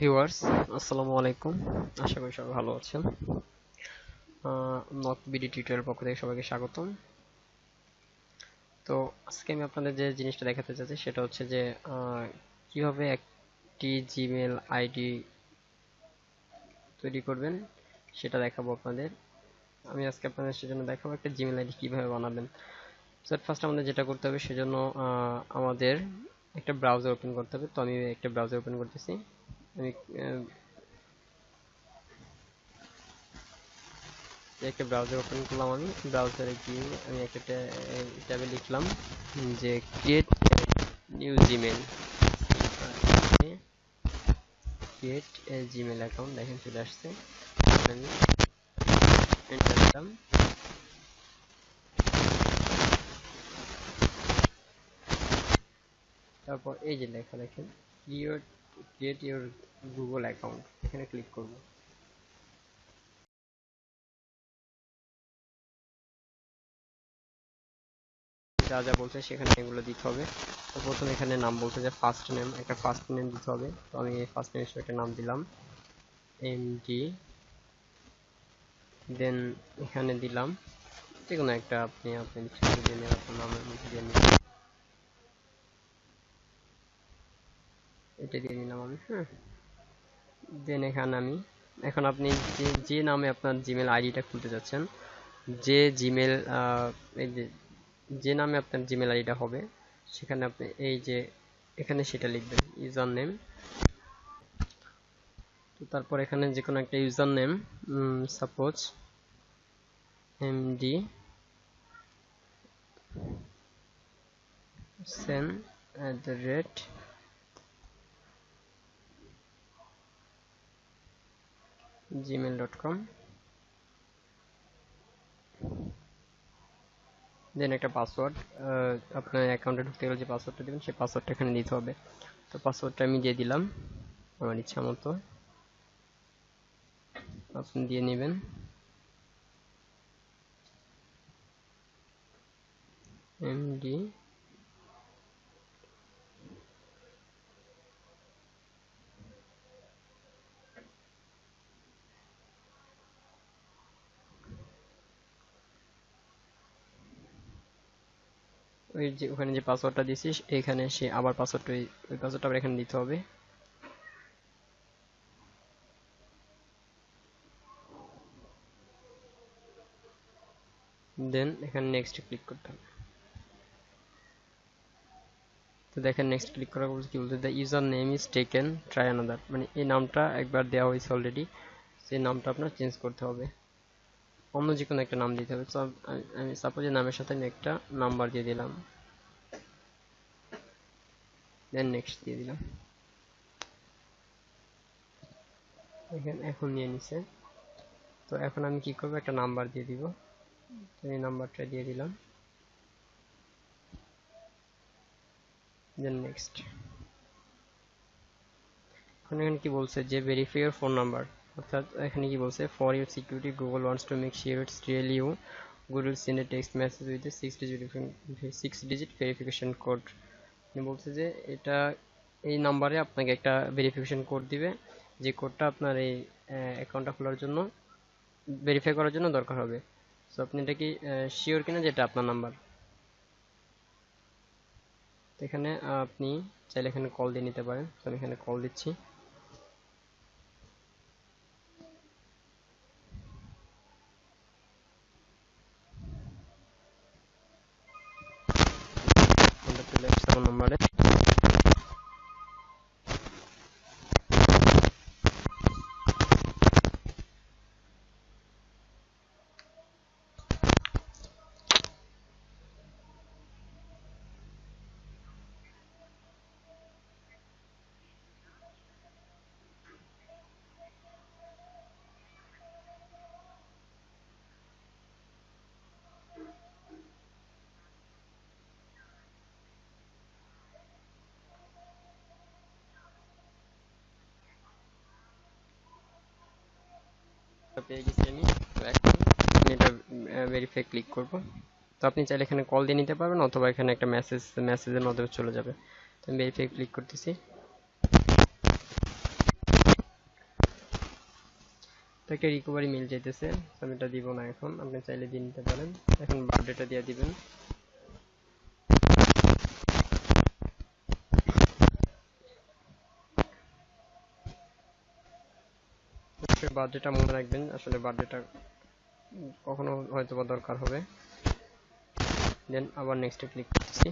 Viewers, আসসালামু আলাইকুম। আশা করি সবাই ভালো আছেন। নক বিডি টিউটোরিয়াল পক্ষ থেকে সবাইকে স্বাগতম। তো আজকে আমি আপনাদের যে জিনিসটা দেখাতে চাচ্ছি সেটা হচ্ছে যে কিভাবে একটি জিমেল আইডি তৈরি করবেন সেটা দেখাবো আপনাদের। আমি আজকে আপনাদের সেজন্য দেখাবো একটা জিমেল আইডি কিভাবে বানাবেন। সো ফার্স্ট আমাদের যেটা করতে হবে সেজন্য আমাদের একটা ব্রাউজার ওপেন করতে হবে। তো আমি একটা ব্রাউজার ওপেন করতেছি। আমি একটা ব্রাউজার ওপেন করলাম। আমি ব্রাউজারে গিয়ে আমি একটা ট্যাবে লিখলাম যে create new Gmail, create a Gmail account. দেখেন চলে আসছে। আমি এন্টার দিলাম। তারপর এই যে লেখা দেখেন ক্রিয়েট ইউর গুগল অ্যাকাউন্ট, এখানে ক্লিক করব। যা যা বলছে সেখানে এগুলো দিতে হবে। তো প্রথমে এখানে নাম বলছে যে ফার্স্ট নেম, একটা ফার্স্ট নেম দিতে হবে। তো আমি এই ফার্স্ট নেম হিসেবে একটা নাম দিলাম এমডি। দেন এখানে দিলাম যেকোনো একটা আপনি আপনার নামের মধ্যে দিয়ে নিন। এটা দিয়ে নিলাম আমি। হ্যাঁ, দেন এখানে আমি এখন আপনি যে নামে আপনার জিমেল আইডিটা খুলতে যাচ্ছেন, যে জিমেল এই যে নামে আপনার জিমেল আইডিটা হবে সেখানে আপনি এই যে এখানে সেটা লিখবেন ইউজার নেম। তো তারপর এখানে যে কোনো একটা user name, suppose MD Sen @gmail.com। দেন একটা পাসওয়ার্ড, আপনার অ্যাকাউন্টে ঢুকতে গেলে যে পাসওয়ার্ডটা দেবেন সেই পাসওয়ার্ডটা এখানে দিতে হবে। তো পাসওয়ার্ডটা আমি দিয়ে দিলাম আমার ইচ্ছা মতো, আপনি দিয়ে নেবেন। এমডি ওই যে ওখানে যে পাসওয়ার্ডটা দিছিস এখানে সে আবার পাসওয়ার্ডটা ওই পাসওয়ার্ডটা আবার এখানে দিতে হবে। দেন এখানে নেক্সট ক্লিক করতে হবে। তো দেখেন নেক্সট ক্লিক করার পর কি বলতে, the user name is taken try another, মানে এই নামটা একবার দেওয়া হয়েছে অলরেডি, সেই নামটা আপনার চেঞ্জ করতে হবে, অন্য যে কোনো একটা নাম দিতে হবে। তো আমি সাপোজ এই নামের সাথে আমি একটা নাম্বার দিয়ে দিলাম, দেন নেক্সট দিয়ে দিলাম। এখন নিয়ে নিছে। তো এখন আমি কি করব, একটা নাম্বার দিয়ে দিব। তো এই নাম্বারটা দিয়ে দিলাম, দেন নেক্সট। এখানে কি বলছে যে ভেরিফাই ইউর ফোন নাম্বার, অর্থাৎ এখানে কি বলছে for your security Google wants to make sure it's real you, Google send a text message with a 6 digit verification code. বলছে যে এটা এই নাম্বারে আপনাকে একটা ভেরিফিকেশন কোড দিবে, যে কোডটা আপনার এই অ্যাকাউন্টটা খোলার জন্য ভেরিফাই করার জন্য দরকার হবে। সো আপনি এটা কি শিওর কিনা যেটা আপনার নাম্বার। তো এখানে আপনি চাইলে এখানে কল দিয়ে নিতে পারেন। তো আমি এখানে কল দিচ্ছি। ফোনটা চলে আসছে আমার নাম্বারে। পেয়ে গেছি আমি। তো এখন আমি এটা ভেরিফাই ক্লিক করব। তো আপনি চাইলে এখানে কল দিয়ে নিতে পারবেন অথবা এখানে একটা মেসেজের মাধ্যমে চলে যাবে। তো আমি ভেরিফাই ক্লিক করতেছি। তাকে রিকভারি মেল চাইতেছে, আমি এটা দিব না এখন, আপনি চাইলে দিয়ে নিতে পারেন। এখন বার্থডেটা দিয়ে দিবেন। বার্থডেটা মনে রাখবেন, আসলে বার্থডেটা কখনো হয়তো বা দরকার হবে। দেন আবার নেক্সটে ক্লিক করতেছি।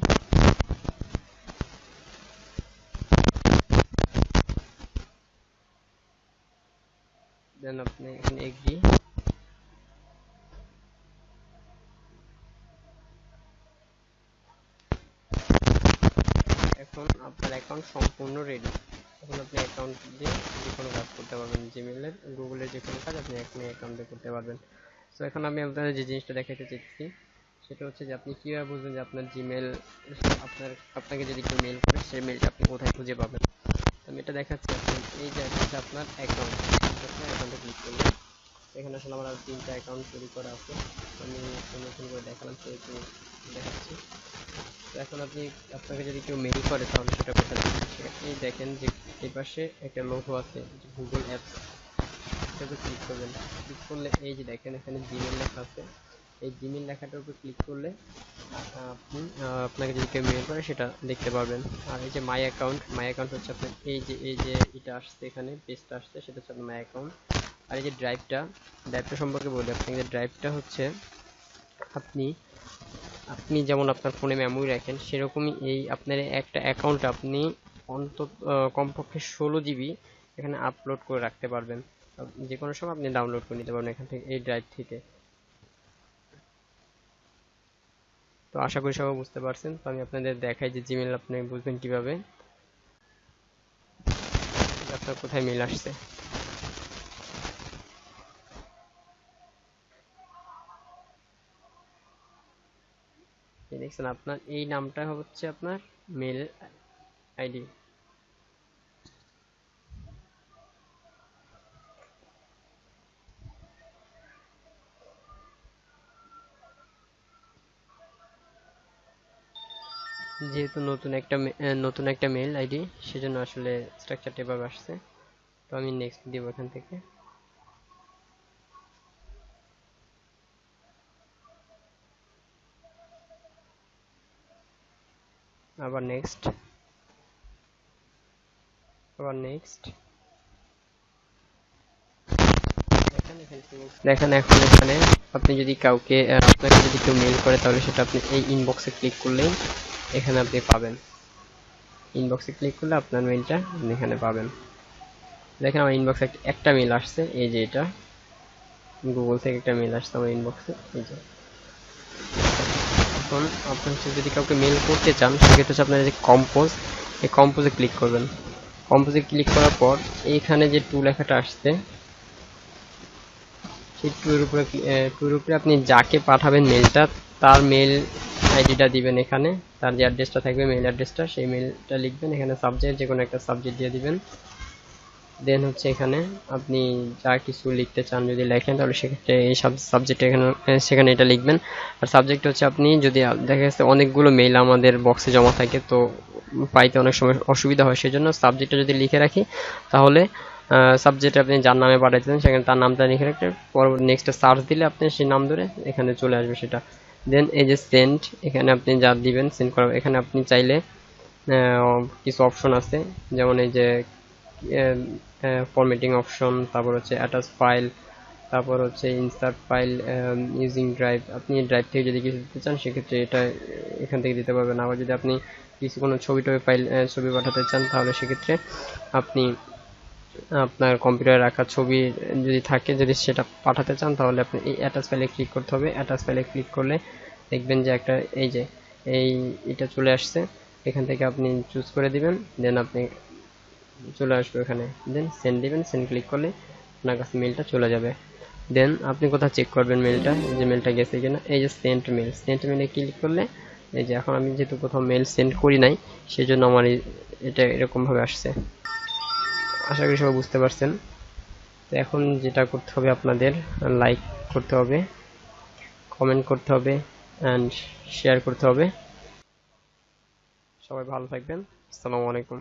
দেন আপনি এখানে এগ্রি। এখন আপনার অ্যাকাউন্ট সম্পূর্ণ রেডি। এখন আপনি অ্যাকাউন্ট দিয়ে যে কোনো কাজ করতে পারবেন, জিমেলের গুগলের যে কোনো কাজ আপনি এখন অ্যাকাউন্টে করতে পারবেন। তো এখন আমি আপনাদের যে জিনিসটা দেখাতে চাইছি সেটা হচ্ছে যে আপনি কীভাবে বুঝবেন যে আপনার জিমেল, আপনাকে যদি কেউ মেল করে সেই মেলটা আপনি কোথায় খুঁজে পাবেন। আমি এটা দেখাচ্ছি। এই যে হচ্ছে আপনার অ্যাকাউন্ট, অ্যাকাউন্টে ক্লিক করলে এখানে আসলে আমার 3টা অ্যাকাউন্ট তৈরি করা আছে, আমি নতুন করে দেখালাম সেহেতু দেখাচ্ছি। তো এখন আপনাকে যদি কেউ মেল করে তাহলে সেটা কোথায় দেখবেন, এই দেখেন যে এই পাশে একটা লোগো আছে গুগল অ্যাপস, এটাতে ক্লিক করবেন। ক্লিক করলে এই যে দেখেন এখানে জিমেল লেখা আছে, এই জিমেল লেখাটার উপর ক্লিক করলে আপনি আপনাকে যদি কেউ মেল করে সেটা দেখতে পারবেন। আর এই যে মাই অ্যাকাউন্ট হচ্ছে আপনার এই যে এটা আসছে, এখানে পেজটা আসছে সেটা হচ্ছে আপনার মাই অ্যাকাউন্ট। আর এই যে ড্রাইভটা সম্পর্কে বলি আপনাকে। ড্রাইভটা হচ্ছে আপনি যেমন আপনার ফোনে মেমোরি রাখেন সেরকমই এই আপনার একটা অ্যাকাউন্ট আপনি অন্তত কমপক্ষে 16 জিবি এখানে আপলোড করে রাখতে পারবেন। যে কোনো সময় আপনি ডাউনলোড করে নিতে পারবেন এখান থেকে, এই ড্রাইভ থেকে। তো আশা করি সবাই বুঝতে পারছেন। তো আমি আপনাদের দেখাই যে জিমেল আপনি বুঝবেন কিভাবে, আপনার কোথায় মেল আসছে। দেখছেন আপনার এই নামটা হচ্ছে আপনার মেল আইডি। যেহেতু নতুন একটা মেল আইডি সেজন্য আসলে স্ট্রাকচারটা এভাবে আসছে। তো আমি নেক্সট দিব এখান থেকে। আবার নেক্সট, দেখেন এখন এখানে আপনি যদি আপনাকে যদি কেউ মেল করে তাহলে সেটা আপনি এই ইনবক্সে ক্লিক করলেই এখানে আপনি পাবেন। ইনবক্সে ক্লিক করলে আপনার মেলটা আপনি এখানে পাবেন। দেখেন আমার ইনবক্সে একটা মেল আসছে, এই যে এটা গুগল থেকে একটা মেল আসছে আমার ইনবক্সে, এই যে। এখন আপনি যদি কাউকে মেল করতে চান সেক্ষেত্রে হচ্ছে আপনার যে কম্পোজ, এই কম্পোজে ক্লিক করবেন। কম্পোজে ক্লিক করার পর এইখানে যে টু লেখাটা আসছে সেই টুর উপরে আপনি যাকে পাঠাবেন মেলটা তার মেল আইডিটা দিবেন এখানে, তার যে অ্যাড্রেসটা থাকবে মেল অ্যাড্রেসটা সেই মেলটা লিখবেন। এখানে সাবজেক্ট যে কোনো একটা সাবজেক্ট দিয়ে দিবেন। দেন হচ্ছে এখানে আপনি যা কিছু লিখতে চান যদি লেখেন তাহলে সেক্ষেত্রে এই সাবজেক্ট সেখানে এটা লিখবেন। আর সাবজেক্ট হচ্ছে আপনি যদি দেখা যাচ্ছে অনেকগুলো মেইল আমাদের বক্সে জমা থাকে তো পাইতে অনেক সময় অসুবিধা হয়, সেজন্য সাবজেক্টটা যদি লিখে রাখি তাহলে সাবজেক্টে আপনি যার নামে পাঠাইতেন সেখানে তার নামটা লিখে রাখতে পরবর্তী নেক্সটে সার্চ দিলে আপনি সেই নাম ধরে এখানে চলে আসবে সেটা। দেন এই যে সেন্ড, এখানে আপনি যা দিবেন সেন্ড করা, এখানে আপনি চাইলে কিছু অপশন আছে যেমন এই যে ফরম্যাটিং অপশন, তারপর হচ্ছে অ্যাটাচ ফাইল, তারপর হচ্ছে ইনসার্ট ফাইল ইউজিং ড্রাইভ। আপনি ড্রাইভ থেকে যদি কিছু দিতে চান সেক্ষেত্রে এটা এখান থেকে দিতে পারবেন। আবার যদি আপনি কোনো ছবি পাঠাতে চান তাহলে সেক্ষেত্রে আপনি আপনার কম্পিউটারে রাখা ছবি যদি থাকে, যদি সেটা পাঠাতে চান তাহলে আপনি এই অ্যাটাচ ফাইলে ক্লিক করতে হবে। অ্যাটাচ ফাইলে ক্লিক করলে দেখবেন যে একটা এটা চলে আসছে, এখান থেকে আপনি চুজ করে দিবেন। দেন আপনি চলে আসবে এখানে, দেন সেন্ড দিবেন। সেন্ড ক্লিক করলে আপনার কাছে মেলটা চলে যাবে। দেন আপনি কোথাও চেক করবেন মেলটা, যে মেলটা গেছে কিনা। এই যে সেন্ড মেলে ক্লিক করলে এই যে এখন আমি যেহেতু কোথাও মেল সেন্ড করি নাই সেজন্য আমার এটা এরকম ভাবে আসছে। আশা করি সবাই বুঝতে পারছেন। তো এখন যেটা করতে হবে আপনাদের লাইক করতে হবে, কমেন্ট করতে হবে অ্যান্ড শেয়ার করতে হবে। সবাই ভালো থাকবেন। আসসালামু আলাইকুম।